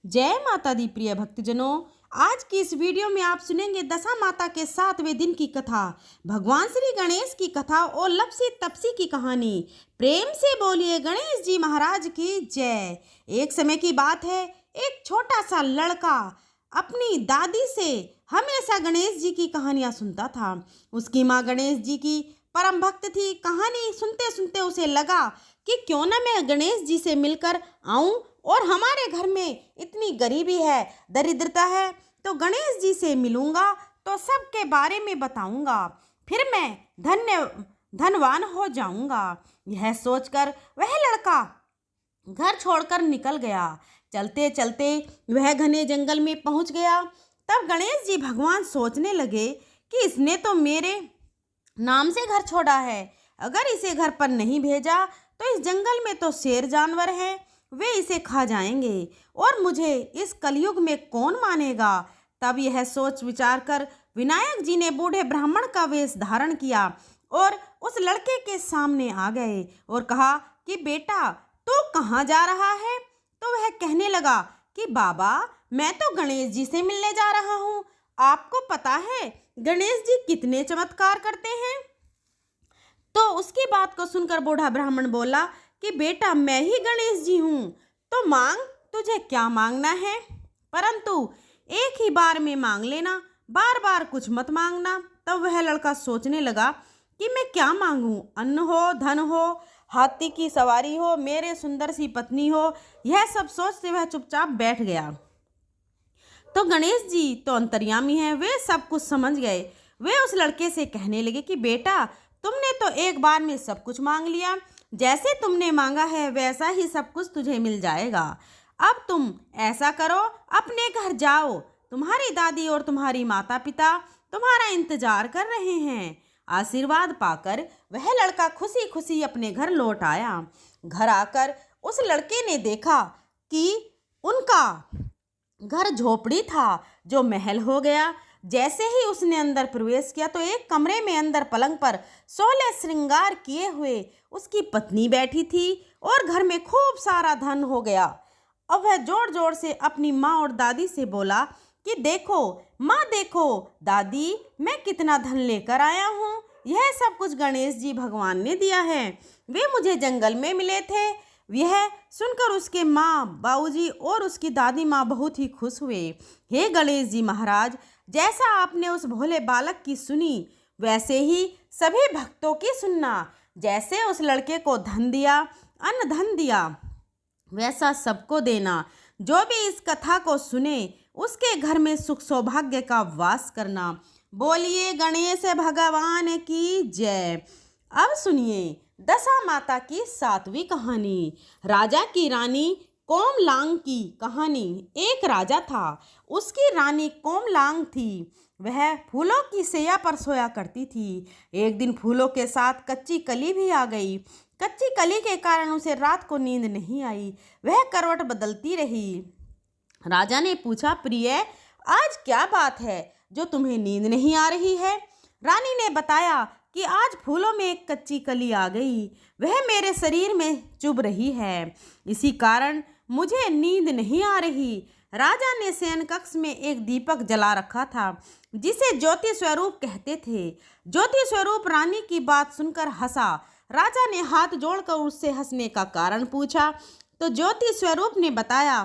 जय माता दी प्रिय भक्तजनों। आज की इस वीडियो में आप सुनेंगे दशा माता के 7वें दिन की कथा, भगवान श्री गणेश की कथा और लपसी तपसी की कहानी। प्रेम से बोलिए गणेश जी महाराज की जय। एक समय की बात है, एक छोटा सा लड़का अपनी दादी से हमेशा गणेश जी की कहानियां सुनता था। उसकी माँ गणेश जी की परम भक्त थी। कहानी सुनते सुनते उसे लगा कि क्यों ना मैं गणेश जी से मिलकर आऊं, और हमारे घर में इतनी गरीबी है, दरिद्रता है, तो गणेश जी से मिलूंगा तो सबके बारे में बताऊंगा, फिर मैं धनवान हो जाऊंगा। यह सोचकर वह लड़का घर छोड़कर निकल गया। चलते चलते वह घने जंगल में पहुंच गया। तब गणेश जी भगवान सोचने लगे कि इसने तो मेरे नाम से घर छोड़ा है, अगर इसे घर पर नहीं भेजा तो इस जंगल में तो शेर जानवर हैं, वे इसे खा जाएंगे और मुझे इस कलयुग में कौन मानेगा। तब यह सोच विचार कर विनायक जी ने बूढ़े ब्राह्मण का वेश धारण किया और उस लड़के के सामने आ गए और कहा कि बेटा तू कहाँ जा रहा है। तो वह कहने लगा कि बाबा मैं तो गणेश जी से मिलने जा रहा हूँ। आपको पता है गणेश जी कितने चमत्कार करते हैं। तो उसकी बात को सुनकर बूढ़ा ब्राह्मण बोला कि बेटा मैं ही गणेश जी हूँ, तो मांग, तुझे क्या मांगना है, परंतु एक ही बार में मांग लेना, बार बार कुछ मत मांगना। तब वह लड़का सोचने लगा कि मैं क्या मांगूं, अन्न हो, धन हो, हाथी की सवारी हो, मेरे सुंदर सी पत्नी हो। यह सब सोचते वह चुपचाप बैठ गया। तो गणेश जी तो अंतर्यामी हैं, वे सब कुछ समझ गए। वे उस लड़के से कहने लगे कि बेटा तुमने तो एक बार में सब कुछ मांग लिया, जैसे तुमने मांगा है वैसा ही सब कुछ तुझे मिल जाएगा। अब तुम ऐसा करो, अपने घर जाओ, तुम्हारी दादी और तुम्हारी माता पिता तुम्हारा इंतजार कर रहे हैं। आशीर्वाद पाकर वह लड़का खुशी खुशी अपने घर लौट आया। घर आकर उस लड़के ने देखा कि उनका घर झोपड़ी था जो महल हो गया। जैसे ही उसने अंदर प्रवेश किया तो एक कमरे में अंदर पलंग पर 16 श्रृंगार किए हुए उसकी पत्नी बैठी थी और घर में खूब सारा धन हो गया। अब वह जोर जोर से अपनी माँ और दादी से बोला कि देखो माँ, देखो दादी, मैं कितना धन लेकर आया हूँ। यह सब कुछ गणेश जी भगवान ने दिया है, वे मुझे जंगल में मिले थे। यह सुनकर उसके माँ, बाबूजी और उसकी दादी माँ बहुत ही खुश हुए। हे गणेश जी महाराज, जैसा आपने उस भोले बालक की सुनी वैसे ही सभी भक्तों की सुनना। जैसे उस लड़के को धन दिया, अन्न धन दिया, वैसा सबको देना। जो भी इस कथा को सुने उसके घर में सुख सौभाग्य का वास करना। बोलिए गणेश भगवान की जय। अब सुनिए दशा माता की 7वीं कहानी, राजा की रानी कोमलांग की कहानी। एक राजा था, उसकी रानी कोमलांग थी। वह फूलों की सैया पर सोया करती थी। एक दिन फूलों के साथ कच्ची कली भी आ गई। कच्ची कली के कारण उसे रात को नींद नहीं आई, वह करवट बदलती रही। राजा ने पूछा, प्रिय आज क्या बात है जो तुम्हें नींद नहीं आ रही है। रानी ने बताया कि आज फूलों में एक कच्ची कली आ गई, वह मेरे शरीर में चुभ रही है, इसी कारण मुझे नींद नहीं आ रही। राजा ने शयन कक्ष में एक दीपक जला रखा था जिसे ज्योति स्वरूप कहते थे। ज्योति स्वरूप रानी की बात सुनकर हंसा। राजा ने हाथ जोड़कर उससे हंसने का कारण पूछा तो ज्योति स्वरूप ने बताया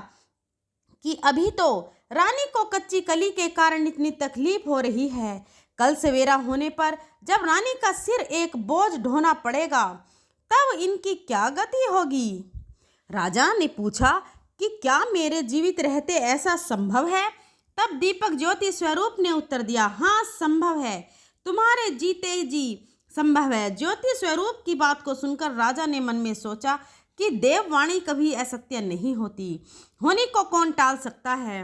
कि अभी तो रानी को कच्ची कली के कारण इतनी तकलीफ हो रही है, कल सवेरा होने पर जब रानी का सिर एक बोझ ढोना पड़ेगा तब इनकी क्या गति होगी। राजा ने पूछा कि क्या मेरे जीवित रहते ऐसा संभव है। तब दीपक ज्योति स्वरूप ने उत्तर दिया, हाँ संभव है, तुम्हारे जीते जी संभव है। ज्योति स्वरूप की बात को सुनकर राजा ने मन में सोचा कि देववाणी कभी असत्य नहीं होती, होनी को कौन टाल सकता है।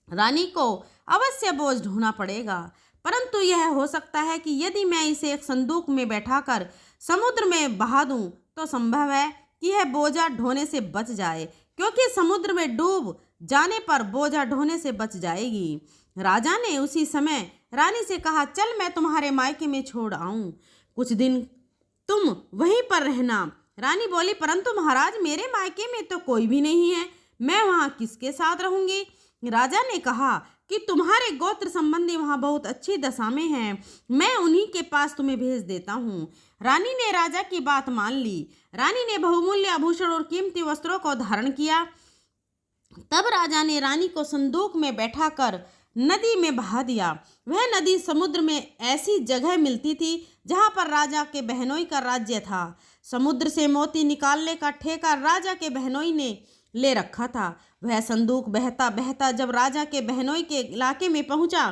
रानी को अवश्य बोझ ढोना पड़ेगा, परंतु यह हो सकता है कि यदि मैं इसे एक संदूक में बैठाकर समुद्र में बहा दूं तो संभव है कि यह बोझा ढोने से बच जाए, क्योंकि समुद्र में डूब जाने पर बोझा ढोने से बच जाएगी। राजा ने उसी समय रानी से कहा, चल मैं तुम्हारे मायके में छोड़ आऊं, कुछ दिन तुम वहीं पर रहना। रानी बोली, परंतु महाराज मेरे मायके में तो कोई भी नहीं है, मैं वहाँ किसके साथ रहूंगी? राजा ने कहा कि तुम्हारे गोत्र संबंधी वहाँ बहुत अच्छी दशा में हैं, मैं उन्हीं के पास तुम्हें भेज देता हूँ। रानी ने राजा की बात मान ली। रानी ने बहुमूल्य आभूषण और कीमती वस्त्रों को धारण किया। तब राजा ने रानी को संदूक में बैठाकर नदी में बहा दिया। वह नदी समुद्र में ऐसी जगह मिलती थी जहाँ पर राजा के बहनोई का राज्य था। समुद्र से मोती निकालने का ठेका राजा के बहनोई ने ले रखा था। वह संदूक बहता बहता जब राजा के बहनोई के इलाके में पहुंचा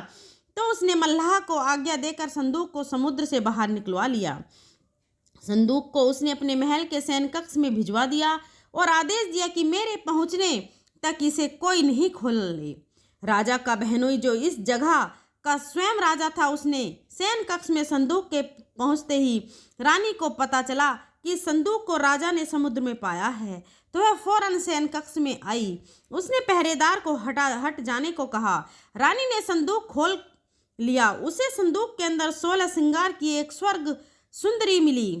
तो उसने मल्लाह को आज्ञा देकर संदूक को समुद्र से बाहर निकलवा लिया। संदूक को उसने अपने महल के सैन कक्ष में भिजवा दिया और आदेश दिया कि मेरे पहुंचने तक इसे कोई नहीं खोल ले। राजा का बहनोई जो इस जगह का स्वयं राजा था, उसने सैन कक्ष में संदूक के पहुंचते ही रानी को पता चला कि संदूक को राजा ने समुद्र में पाया है, तो वह फौरन सैन कक्ष में आई। उसने पहरेदार को हट जाने को कहा। रानी ने संदूक खोल लिया। उसे संदूक के अंदर 16 श्रृंगार की एक स्वर्ग सुंदरी मिली।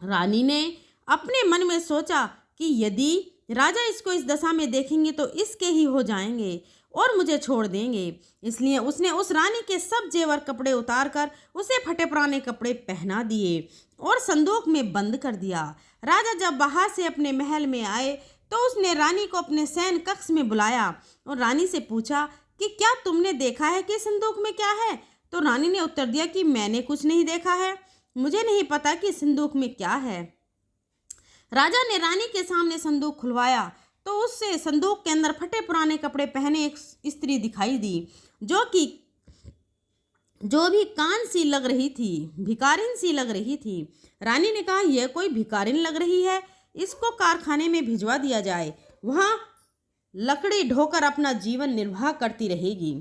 रानी ने अपने मन में सोचा कि यदि राजा इसको इस दशा में देखेंगे तो इसके ही हो जाएंगे और मुझे छोड़ देंगे। इसलिए उसने उस रानी के सब जेवर कपड़े उतारकर उसे फटे पुराने कपड़े पहना दिए और संदूक में बंद कर दिया। राजा जब बाहर से अपने महल में आए तो उसने रानी को अपने सैन कक्ष में बुलाया और रानी से पूछा कि क्या तुमने देखा है कि संदूक में क्या है? तो रानी ने उत्तर दिया कि मैंने कुछ नहीं देखा है, मुझे नहीं पता कि संदूक में क्या है। राजा ने रानी के सामने संदूक खुलवाया तो उससे संदूक के अंदर फटे पुराने कपड़े पहने एक स्त्री दिखाई दी, जो भी कान सी लग रही थी, भिखारिन सी लग रही थी। रानी ने कहा, यह कोई भिखारिन लग रही है, इसको कारखाने में भिजवा दिया जाए, वहाँ लकड़ी ढोकर अपना जीवन निर्वाह करती रहेगी।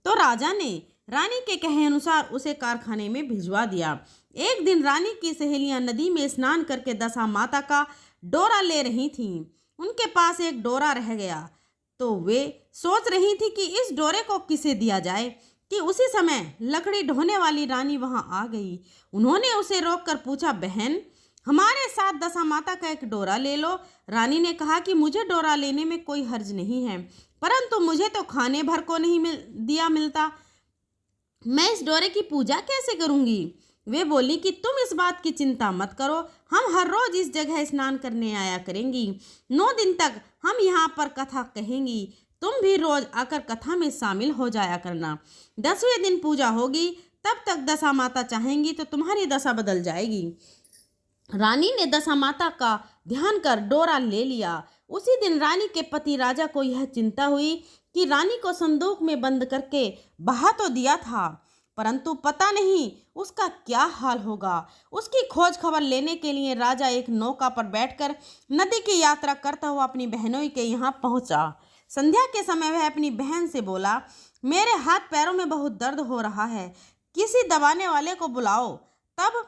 तो राजा ने रानी के कहे अनुसार उसे कारखाने में भिजवा दिया। एक दिन रानी की सहेलियां नदी में स्नान करके दशा माता का डोरा ले रही थीं। उनके पास एक डोरा रह गया तो वे सोच रही थी कि इस डोरे को किसे दिया जाए कि उसी समय लकड़ी ढोने वाली रानी वहां आ गई। उन्होंने उसे रोककर पूछा, बहन, हमारे साथ दशा माता का एक डोरा ले लो। रानी ने कहा कि मुझे डोरा लेने में कोई हर्ज नहीं है, परंतु मुझे तो खाने भर को नहीं मिलता, मैं इस डोरे की पूजा कैसे करूंगी? वे बोली कि तुम इस बात की चिंता मत करो, हम हर रोज इस जगह स्नान करने आया करेंगी। 9 दिन तक हम यहाँ पर कथा कहेंगी, तुम भी रोज आकर कथा में शामिल हो जाया करना। 10वें दिन पूजा होगी, तब तक दशा माता चाहेंगी तो तुम्हारी दशा बदल जाएगी। रानी ने दशा माता का ध्यान कर डोरा ले लिया। उसी दिन रानी के पति राजा को यह चिंता हुई कि रानी को संदूक में बंद करके बहा तो दिया था, परंतु पता नहीं उसका क्या हाल होगा। उसकी खोज खबर लेने के लिए राजा एक नौका पर बैठकर नदी की यात्रा करता हुआ अपनी बहनोई के यहाँ पहुँचा। संध्या के समय वह अपनी बहन से बोला, मेरे हाथ पैरों में बहुत दर्द हो रहा है, किसी दबाने वाले को बुलाओ। तब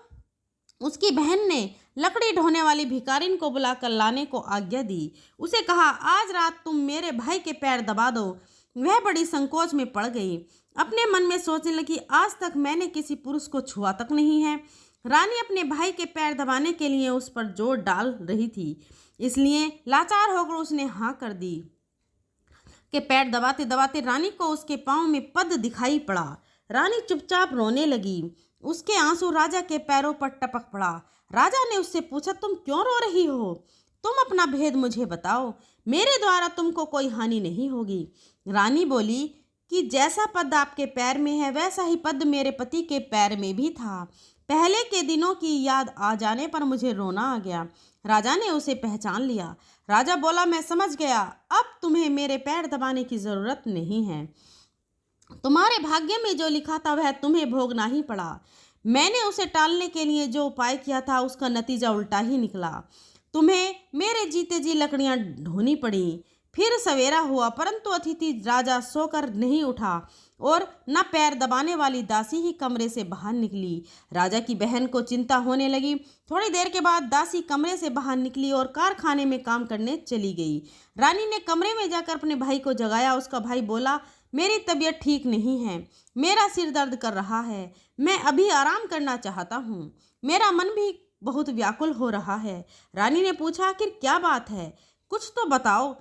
उसकी बहन ने लकड़ी ढोने वाली भिखारिन को बुलाकर लाने को आज्ञा दी। उसे कहा, आज रात तुम मेरे भाई के पैर दबा दो। वह बड़ी संकोच में पड़ गई। अपने मन में सोचने लगी, आज तक मैंने किसी पुरुष को छुआ तक नहीं है। रानी अपने भाई के पैर दबाने के लिए उस पर जोर डाल रही थी, इसलिए लाचार होकर उसने हाँ कर दी कि पैर दबाते दबाते रानी को उसके पाँव में पद दिखाई पड़ा। रानी चुपचाप रोने लगी। उसके आंसू राजा के पैरों पर टपक पड़ा। राजा ने उससे पूछा, तुम क्यों रो रही हो? तुम अपना भेद मुझे बताओ, मेरे द्वारा तुमको कोई हानि नहीं होगी। रानी बोली कि जैसा पद आपके पैर में है वैसा ही पद मेरे पति के पैर में भी था। पहले के दिनों की याद आ जाने पर मुझे रोना आ गया। राजा ने उसे पहचान लिया। राजा बोला, मैं समझ गया, अब तुम्हें मेरे पैर दबाने की जरूरत नहीं है। तुम्हारे भाग्य में जो लिखा था वह तुम्हें भोगना ही पड़ा। मैंने उसे टालने के लिए जो उपाय किया था उसका नतीजा उल्टा ही निकला। तुम्हें मेरे जीते जी लकड़ियां ढोनी पड़ी। फिर सवेरा हुआ, परंतु अतिथि राजा सोकर नहीं उठा और न पैर दबाने वाली दासी ही कमरे से बाहर निकली। राजा की बहन को चिंता होने लगी। थोड़ी देर के बाद दासी कमरे से बाहर निकली और कारखाने में काम करने चली गई। रानी ने कमरे में जाकर अपने भाई को जगाया। उसका भाई बोला, मेरी तबीयत ठीक नहीं है, मेरा सिर दर्द कर रहा है, मैं अभी आराम करना चाहता हूँ, मेरा मन भी बहुत व्याकुल हो रहा है। रानी ने पूछा, आखिर क्या बात है, कुछ तो बताओ।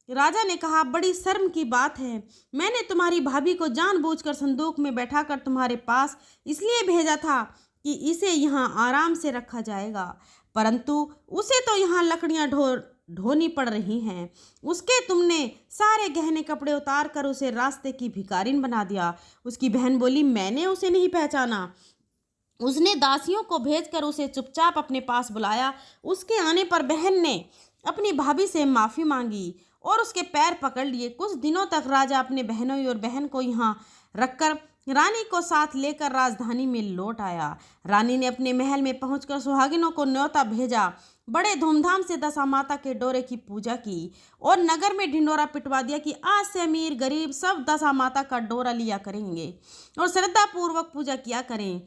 राजा ने कहा, बड़ी शर्म की बात है। मैंने तुम्हारी भाभी को जानबूझकर संदूक में बैठाकर तुम्हारे पास इसलिए भेजा था कि इसे यहाँ आराम से रखा जाएगा, परंतु उसे तो यहाँ लकड़ियाँ ढोनी पड़ रही हैं। उसके तुमने सारे गहने कपड़े उतार कर उसे रास्ते की भिखारिन बना दिया। उसकी बहन बोली, मैंने उसे नहीं पहचाना। उसने दासियों को भेजकर उसे चुपचाप अपने पास बुलाया। उसके आने पर बहन ने अपनी भाभी से माफ़ी मांगी और उसके पैर पकड़ लिए। कुछ दिनों तक राजा अपने बहनोई और बहन को यहाँ रखकर रानी को साथ लेकर राजधानी में लौट आया। रानी ने अपने महल में पहुंचकर सुहागिनों को न्योता भेजा। बड़े धूमधाम से दशा माता के डोरे की पूजा की और नगर में ढिंडोरा पिटवा दिया कि आज से अमीर गरीब सब दशा माता का डोरा लिया करेंगे और श्रद्धा पूर्वक पूजा किया करें।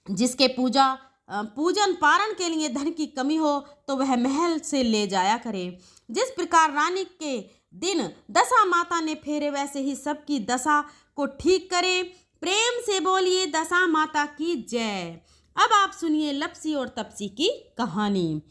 जिसके पूजन पारण के लिए धन की कमी हो तो वह महल से ले जाया करे। जिस प्रकार रानी के दिन दशा माता ने फेरे, वैसे ही सबकी दशा को ठीक करे। प्रेम से बोलिए दशा माता की जय। अब आप सुनिए लपसी और तपसी की कहानी।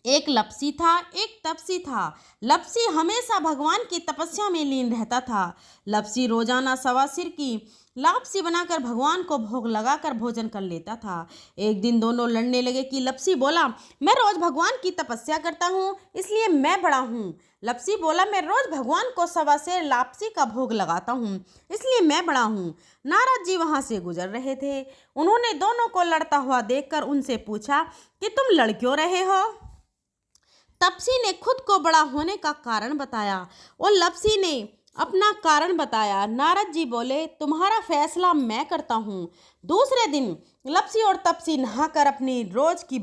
एक लपसी था, एक तपसी था। लपसी हमेशा भगवान की तपस्या में लीन रहता था। लपसी रोजाना सवा सिर की लापसी बनाकर भगवान को भोग लगाकर भोजन कर लेता था। एक दिन दोनों लड़ने लगे कि लपसी बोला, मैं रोज भगवान की तपस्या करता हूँ, इसलिए मैं बड़ा हूँ। लपसी बोला, मैं रोज भगवान को सवा सेर लापसी का भोग लगाता हूँ, इसलिए मैं बड़ा हूँ। नारद जी वहाँ से गुजर रहे थे। उन्होंने दोनों को लड़ता हुआ देखकर उनसे पूछा कि तुम लड़ क्यों रहे हो। तपसी ने खुद को बड़ा होने का कारण बताया और लपसी ने अपना कारण बताया। नारद जी बोले, तुम्हारा फैसला मैं करता हूँ। दूसरे दिन लपसी और तपसी नहाकर अपनी रोज की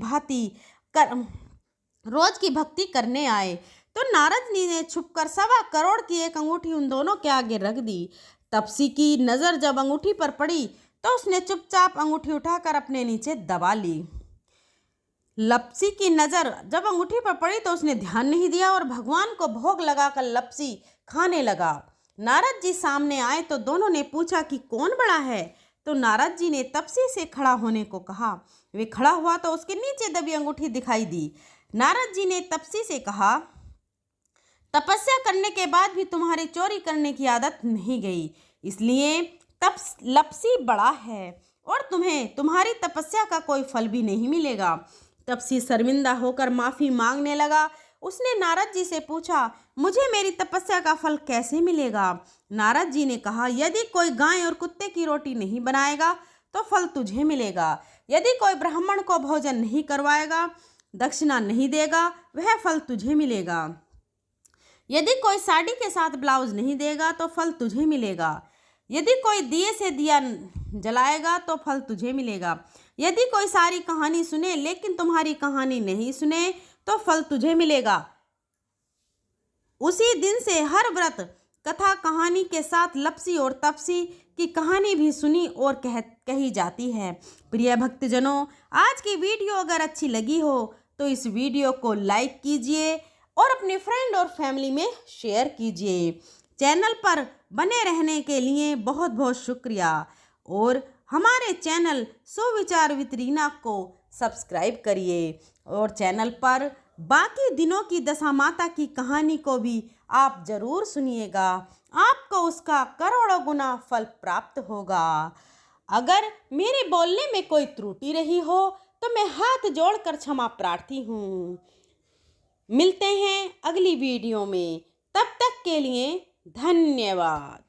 भक्ति करने आए तो नारद जी ने छुपकर 1.25 करोड़ की एक अंगूठी उन दोनों के आगे रख दी। तपसी की नज़र जब अंगूठी पर पड़ी तो उसने चुपचाप अंगूठी उठाकर अपने नीचे दबा ली। लपसी की नज़र जब अंगूठी पर पड़ी तो उसने ध्यान नहीं दिया और भगवान को भोग लगाकर लपसी खाने लगा। नारद जी सामने आए तो दोनों ने पूछा कि कौन बड़ा है। तो नारद जी ने तपसी से खड़ा होने को कहा। वे खड़ा हुआ तो उसके नीचे दबी अंगूठी दिखाई दी। नारद जी ने तपसी से कहा, तपस्या करने के बाद भी तुम्हारी चोरी करने की आदत नहीं गई, इसलिए लपसी बड़ा है और तुम्हें तुम्हारी तपस्या का कोई फल भी नहीं मिलेगा। तपसी शर्मिंदा होकर माफ़ी मांगने लगा। उसने नारद जी से पूछा, मुझे मेरी तपस्या का फल कैसे मिलेगा। नारद जी ने कहा, यदि कोई गाय और कुत्ते की रोटी नहीं बनाएगा तो फल तुझे मिलेगा। यदि कोई ब्राह्मण को भोजन नहीं करवाएगा, दक्षिणा नहीं देगा, वह फल तुझे मिलेगा। यदि कोई साड़ी के साथ ब्लाउज नहीं देगा तो फल तुझे मिलेगा। यदि कोई दिए से दिया जलाएगा तो फल तुझे मिलेगा। यदि कोई सारी कहानी सुने लेकिन तुम्हारी कहानी नहीं सुने तो फल तुझे मिलेगा। उसी दिन से हर व्रत कथा कहानी के साथ लपसी और तपसी की कहानी भी सुनी और कही जाती है। प्रिय भक्तजनों, आज की वीडियो अगर अच्छी लगी हो तो इस वीडियो को लाइक कीजिए और अपने फ्रेंड और फैमिली में शेयर कीजिए। चैनल पर बने रहने के लिए बहुत बहुत शुक्रिया और हमारे चैनल सुविचार विद रीना को सब्सक्राइब करिए और चैनल पर बाकी दिनों की दशा माता की कहानी को भी आप ज़रूर सुनिएगा। आपको उसका करोड़ों गुना फल प्राप्त होगा। अगर मेरे बोलने में कोई त्रुटि रही हो तो मैं हाथ जोड़कर क्षमा प्रार्थी हूँ। मिलते हैं अगली वीडियो में, तब तक के लिए धन्यवाद।